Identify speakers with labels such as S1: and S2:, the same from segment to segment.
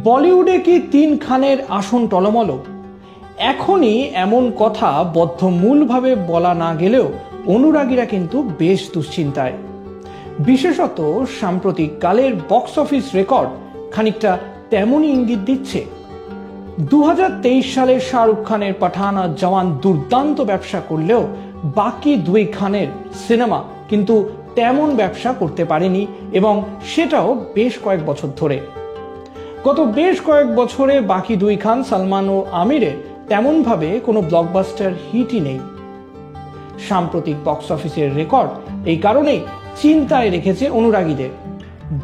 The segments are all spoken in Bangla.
S1: বলিউডে কি তিন খানের আসন টলমল? এখনই এমন কথা বদ্ধমূলভাবে বলা না গেলেও অনুরাগীরা কিন্তু বেশ দুশ্চিন্তায়। বিশেষত সাম্প্রতিক কালের বক্স অফিস রেকর্ড খানিকটা তেমনই ইঙ্গিত দিচ্ছে। 2023 সালে শাহরুখ খানের পাঠান আর জওয়ান দুর্দান্ত ব্যবসা করলেও বাকি দুই খানের সিনেমা কিন্তু তেমন ব্যবসা করতে পারেনি, এবং সেটাও বেশ কয়েক বছর ধরে। গত বেশ কয়েক বছরে বাকি দুই খান সালমান ও আমিরের তেমনভাবে কোনো ব্লকবাস্টার হিটই নেই। সাম্প্রতিক বক্স অফিসের রেকর্ড এই কারণেই চিন্তায় রেখেছে অনুরাগীদের।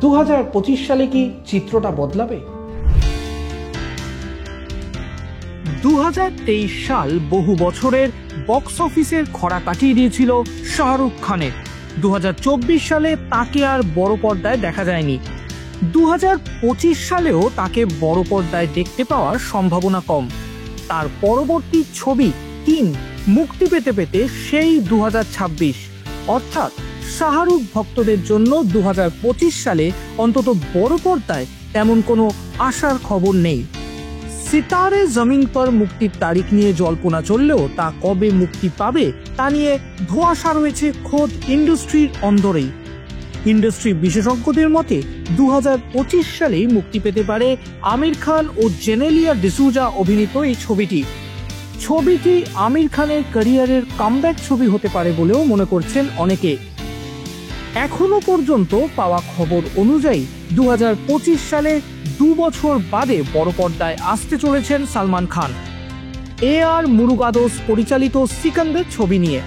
S1: 2025 সালে কি চিত্রটা বদলাবে? 2023 সাল বহু বছরের বক্স অফিসের খরা কাটিয়ে দিয়েছিল শাহরুখ খানের। 2024 সালে তাকে আর বড় পর্দায় দেখা যায়নি। 2025 সালেও তাকে বড় পর্দায় দেখতে পাওয়ার সম্ভাবনা কম। তার পরবর্তী ছবি 3 মুক্তি পেতে পেতে সেই 2026, অর্থাৎ শাহরুখ ভক্তদের জন্য 2025 সালে অন্তত বড় পর্দায় তেমন কোনো আশার খবর নেই। সিতারে জমিন পর মুক্তির তারিখ নিয়ে জল্পনা চললেও তা কবে মুক্তি পাবে তা নিয়ে ধোঁয়াশা রয়েছে খোদ ইন্ডাস্ট্রির অন্দরেই। ইন্ডাস্ট্রি বিশেষজ্ঞদের মতে 2025 সালেই মুক্তি পেতে পারে আমির খান ও জেনেলিয়া ডিসুজা অভিনীত এই ছবিটি আমির খানের ক্যারিয়ারের কামব্যাক ছবি হতে পারে বলেও মনে করছেন অনেকে। এখনো পর্যন্ত পাওয়া খবর অনুযায়ী 2025 সালে 2 বছর বাদে বড় পর্দায় আসতে চলেছেন সালমান খান আর মুরুগাদোস পরিচালিত সিকান্দার ছবি নিয়ে।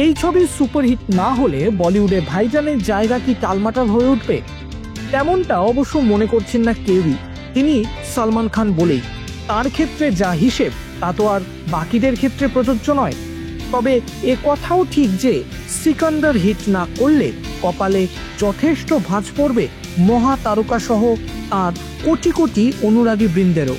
S1: এই ছবি সুপারহিট না হলে বলিউডে ভাইজানের জায়গা কি টালমাটাল হয়ে উঠবে? তেমনটা অবশ্য মনে করছেন না কেউই। তিনি সালমান খান বলেই তার ক্ষেত্রে যা হিসেব তা তো আর বাকিদের ক্ষেত্রে প্রযোজ্য নয়। তবে এ কথাও ঠিক যে সিকান্দার হিট না করলে কপালে যথেষ্ট ভাঁজ পড়বে মহা তারকা সহ আর কোটি কোটি অনুরাগী বৃন্দেরও।